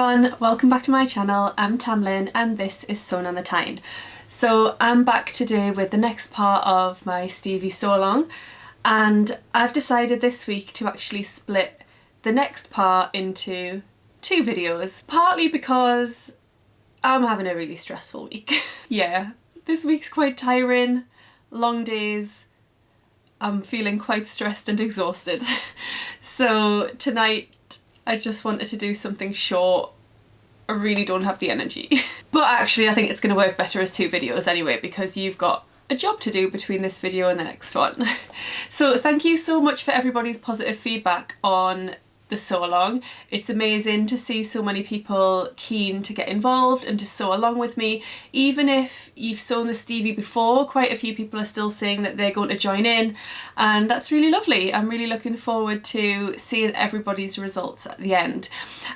everyone, welcome back to my channel. I'm Tamlyn and this is Sewn on the Tyne. So I'm back today with the next part of my Stevie sew along, and I've decided this week to actually split the next part into two videos, partly because I'm having a really stressful week. Yeah, this week's quite tiring, long days. I'm feeling quite stressed and exhausted. So tonight I just wanted to do something short. I really don't have the energy. But actually I think it's going to work better as two videos anyway, because you've got a job to do between this video and the next one. So thank you so much for everybody's positive feedback on the sew along. It's amazing to see so many people keen to get involved and to sew along with me. Even if you've sewn the Stevie before, quite a few people are still saying that they're going to join in, and that's really lovely. I'm really looking forward to seeing everybody's results at the end.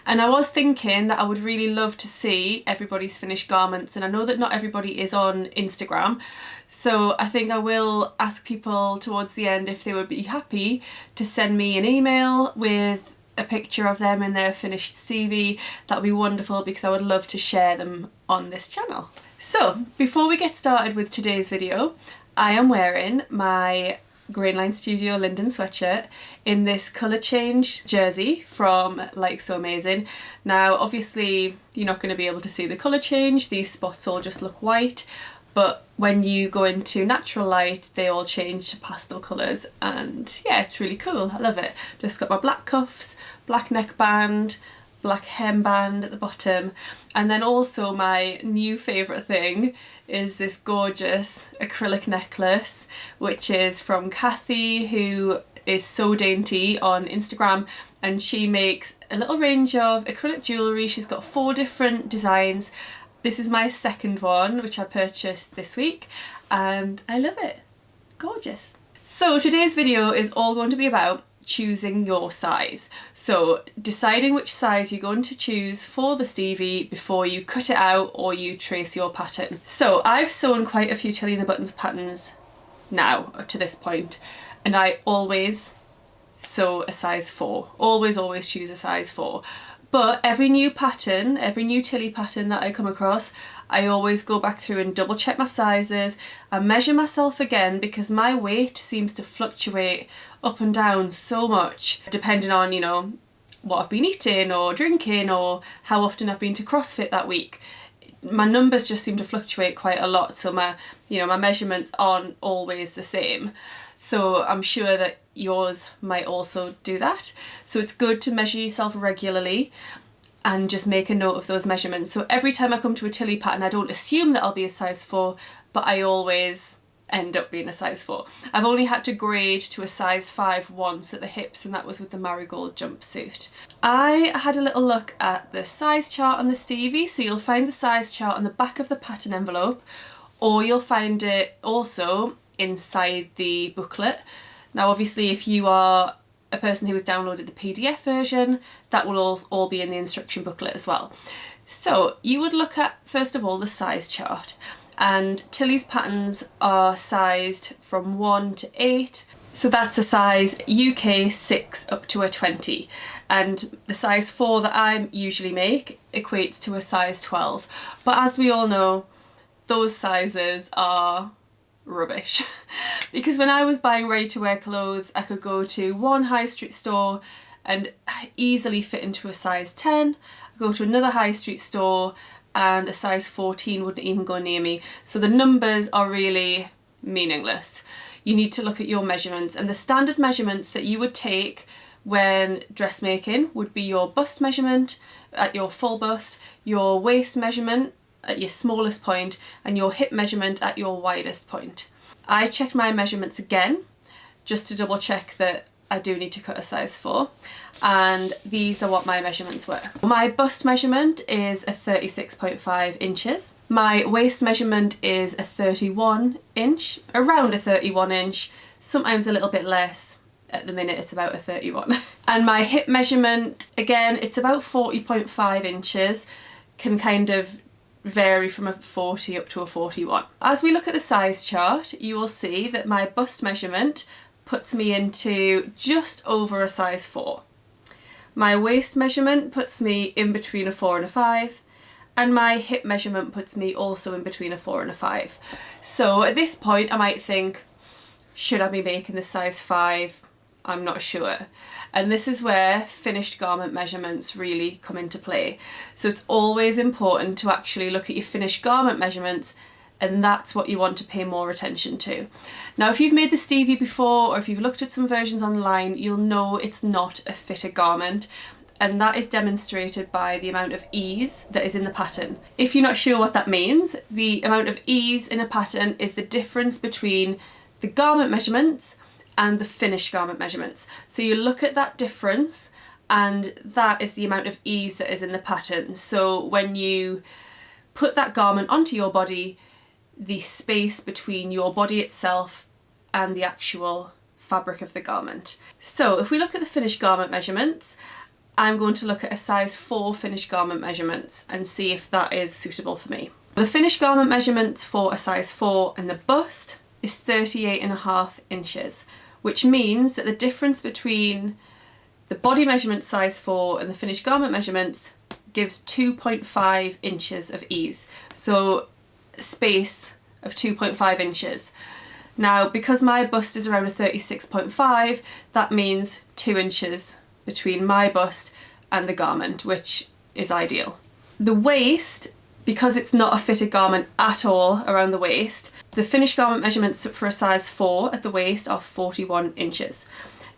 And I was thinking that I would really love to see everybody's finished garments, and I know that not everybody is on Instagram, so I think I will ask people towards the end if they would be happy to send me an email with a picture of them in their finished CV. That would be wonderful, because I would love to share them on this channel. So before we get started with today's video, I am wearing my Grainline Studio Linden sweatshirt in this colour change jersey from Like So Amazing. Now obviously you're not going to be able to see the colour change, these spots all just look white, but when you go into natural light they all change to pastel colours, and yeah, it's really cool. I love it. Just got my black cuffs, black neckband, black hemband at the bottom, and then also my new favourite thing is this gorgeous acrylic necklace, which is from Kathy, who is So Dainty on Instagram, and she makes a little range of acrylic jewellery. She's got 4 different designs. This is my second one, which I purchased this week, and I love it. Gorgeous. So today's video is all going to be about choosing your size. So deciding which size you're going to choose for the Stevie before you cut it out or you trace your pattern. So I've sewn quite a few Tilly in the Buttons patterns now up to this point, and I always sew a size 4. Always choose a size 4. But every new pattern, every new Tilly pattern that I come across, I always go back through and double check my sizes and measure myself again, because my weight seems to fluctuate up and down so much depending on, you know, what I've been eating or drinking or how often I've been to CrossFit that week. My numbers just seem to fluctuate quite a lot, so my measurements aren't always the same. So I'm sure that yours might also do that. So it's good to measure yourself regularly and just make a note of those measurements. So every time I come to a Tilly pattern, I don't assume that I'll be a size 4, but I always end up being a size 4. I've only had to grade to a size 5 once at the hips, and that was with the marigold jumpsuit. I had a little look at the size chart on the Stevie, so you'll find the size chart on the back of the pattern envelope, or you'll find it also inside the booklet. Now obviously if you are a person who has downloaded the PDF version, that will all be in the instruction booklet as well. So you would look at, first of all, the size chart, and Tilly's patterns are sized from 1 to 8, so that's a size UK 6 up to a 20, and the size 4 that I usually make equates to a size 12. But as we all know, those sizes are rubbish. Because when I was buying ready to wear clothes, I could go to one high street store and easily fit into a size 10, go to another high street store and a size 14 wouldn't even go near me. So the numbers are really meaningless. You need to look at your measurements, and the standard measurements that you would take when dressmaking would be your bust measurement at your full bust, your waist measurement at your smallest point, and your hip measurement at your widest point. I checked my measurements again just to double check that I do need to cut a size 4, and these are what my measurements were. My bust measurement is a 36.5 inches. My waist measurement is a 31 inch, around a 31 inch, sometimes a little bit less. At the minute it's about a 31. And my hip measurement, again, it's about 40.5 inches, can kind of vary from a 40 up to a 41. As we look at the size chart, you will see that my bust measurement puts me into just over a size 4. My waist measurement puts me in between a 4 and a 5, and my hip measurement puts me also in between a 4 and a 5. So at this point I might think, should I be making the size 5? I'm not sure. And this is where finished garment measurements really come into play. So it's always important to actually look at your finished garment measurements, and that's what you want to pay more attention to. Now, if you've made the Stevie before, or if you've looked at some versions online, you'll know it's not a fitted garment, and that is demonstrated by the amount of ease that is in the pattern. If you're not sure what that means, the amount of ease in a pattern is the difference between the garment measurements and the finished garment measurements. So you look at that difference, and that is the amount of ease that is in the pattern. So when you put that garment onto your body, the space between your body itself and the actual fabric of the garment. So if we look at the finished garment measurements, I'm going to look at a size 4 finished garment measurements and see if that is suitable for me. The finished garment measurements for a size 4 and the bust is 38.5 inches, which means that the difference between the body measurement size 4 and the finished garment measurements gives 2.5 inches of ease. So space of 2.5 inches. Now, because my bust is around a 36.5, that means 2 inches between my bust and the garment, which is ideal. The waist, because it's not a fitted garment at all around the waist, the finished garment measurements for a size 4 at the waist are 41 inches.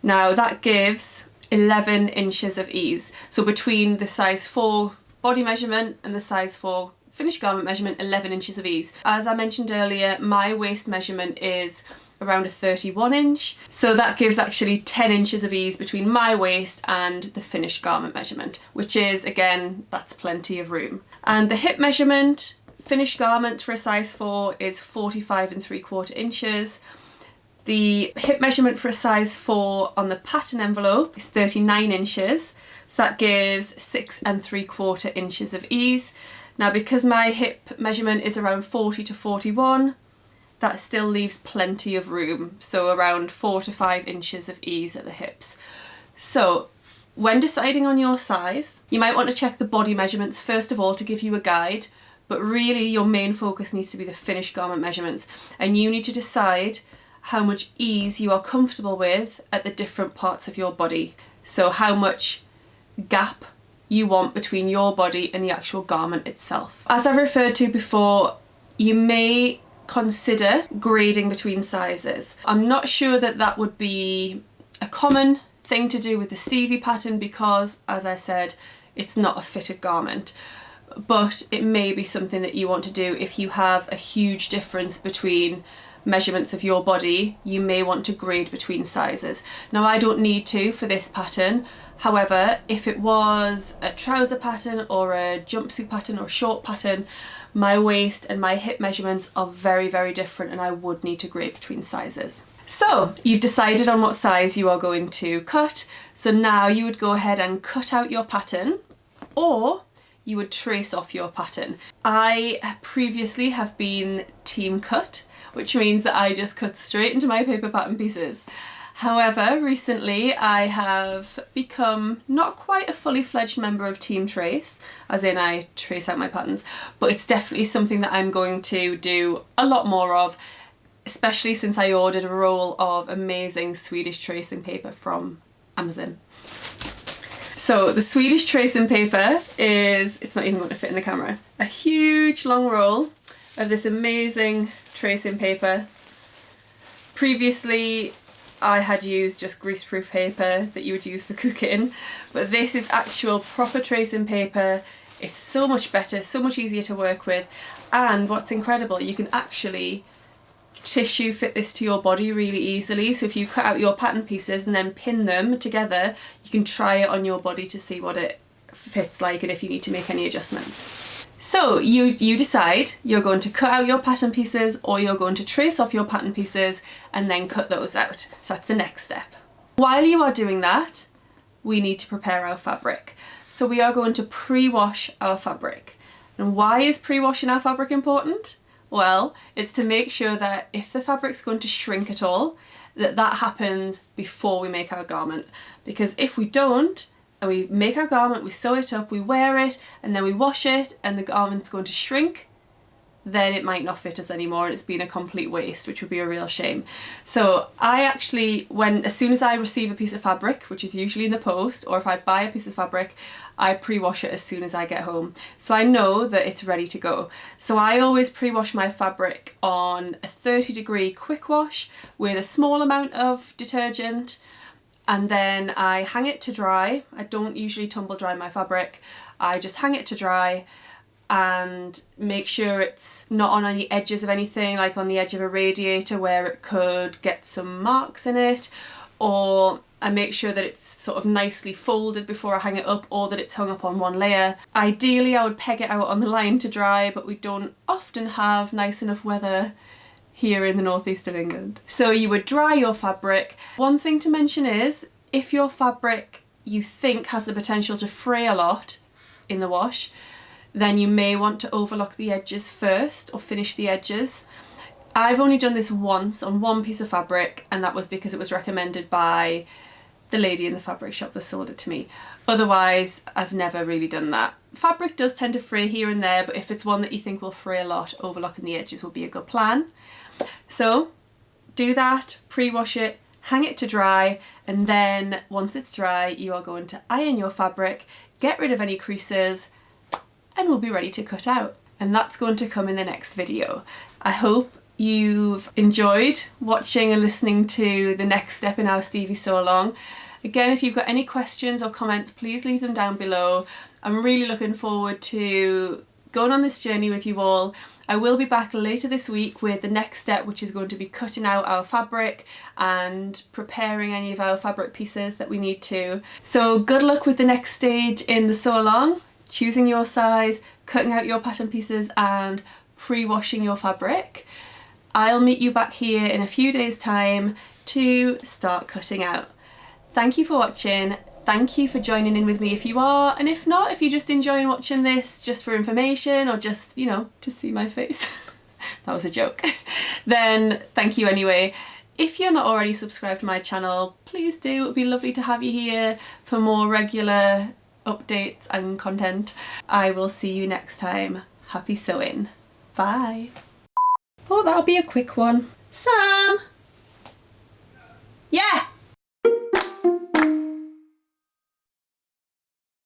Now that gives 11 inches of ease. So between the size 4 body measurement and the size 4 finished garment measurement, 11 inches of ease. As I mentioned earlier, my waist measurement is around a 31 inch, so that gives actually 10 inches of ease between my waist and the finished garment measurement, which is, again, that's plenty of room. And the hip measurement, finished garment for a size 4 is 45.75 inches. The hip measurement for a size 4 on the pattern envelope is 39 inches, so that gives 6.75 inches of ease. Now, because my hip measurement is around 40 to 41, that still leaves plenty of room, so around 4 to 5 inches of ease at the hips. So when deciding on your size, you might want to check the body measurements first of all to give you a guide, but really your main focus needs to be the finished garment measurements, and you need to decide how much ease you are comfortable with at the different parts of your body. So how much gap you want between your body and the actual garment itself. As I've referred to before, you may consider grading between sizes. I'm not sure that that would be a common thing to do with the Stevie pattern because, as I said, it's not a fitted garment. But it may be something that you want to do if you have a huge difference between measurements of your body. You may want to grade between sizes. Now, I don't need to for this pattern. However, if it was a trouser pattern or a jumpsuit pattern or short pattern, my waist and my hip measurements are very, very different, and I would need to grade between sizes. So you've decided on what size you are going to cut. So now you would go ahead and cut out your pattern, or you would trace off your pattern. I previously have been team cut, which means that I just cut straight into my paper pattern pieces. However, recently I have become not quite a fully fledged member of Team Trace, as in I trace out my patterns, but it's definitely something that I'm going to do a lot more of, especially since I ordered a roll of amazing Swedish tracing paper from Amazon. So the Swedish tracing paper is, it's not even going to fit in the camera, a huge long roll of this amazing tracing paper. Previously, I had used just greaseproof paper that you would use for cooking, but this is actual proper tracing paper. It's so much better, so much easier to work with, and what's incredible, you can actually tissue fit this to your body really easily. So if you cut out your pattern pieces and then pin them together, you can try it on your body to see what it fits like and if you need to make any adjustments. So you decide you're going to cut out your pattern pieces or you're going to trace off your pattern pieces and then cut those out. So that's the next step. While you are doing that, we need to prepare our fabric. So we are going to pre-wash our fabric. And why is pre-washing our fabric important? Well, it's to make sure that if the fabric's going to shrink at all, that happens before we make our garment. Because if we don't, we make our garment, we sew it up, we wear it, and then we wash it, and the garment's going to shrink, then it might not fit us anymore and it's been a complete waste, which would be a real shame. So I actually, as soon as I receive a piece of fabric, which is usually in the post, or if I buy a piece of fabric, I pre-wash it as soon as I get home. So I know that it's ready to go. So I always pre-wash my fabric on a 30-degree quick wash with a small amount of detergent, and then I hang it to dry. I don't usually tumble dry my fabric. I just hang it to dry and make sure it's not on any edges of anything, like on the edge of a radiator where it could get some marks in it, or I make sure that it's sort of nicely folded before I hang it up, or that it's hung up on one layer. Ideally I would peg it out on the line to dry, but we don't often have nice enough weather here in the northeast of England. So you would dry your fabric. One thing to mention is, if your fabric you think has the potential to fray a lot in the wash, then you may want to overlock the edges first, or finish the edges. I've only done this once on one piece of fabric, and that was because it was recommended by the lady in the fabric shop that sold it to me. Otherwise, I've never really done that. Fabric does tend to fray here and there, but if it's one that you think will fray a lot, overlocking the edges will be a good plan. So do that, pre-wash it, hang it to dry, and then once it's dry, you are going to iron your fabric, get rid of any creases, and we'll be ready to cut out. And that's going to come in the next video. I hope you've enjoyed watching and listening to the next step in our Stevie Sew Along. Again, if you've got any questions or comments, please leave them down below. I'm really looking forward to going on this journey with you all. I will be back later this week with the next step, which is going to be cutting out our fabric and preparing any of our fabric pieces that we need to. So good luck with the next stage in the sew along, choosing your size, cutting out your pattern pieces and pre-washing your fabric. I'll meet you back here in a few days' time to start cutting out. Thank you for watching. Thank you for joining in with me if you are, and if not, if you're just enjoying watching this just for information or just, you know, to see my face, that was a joke, then thank you anyway. If you're not already subscribed to my channel, please do. It would be lovely to have you here for more regular updates and content. I will see you next time. Happy sewing. Bye. Thought that'll be a quick one. Sam! Yeah!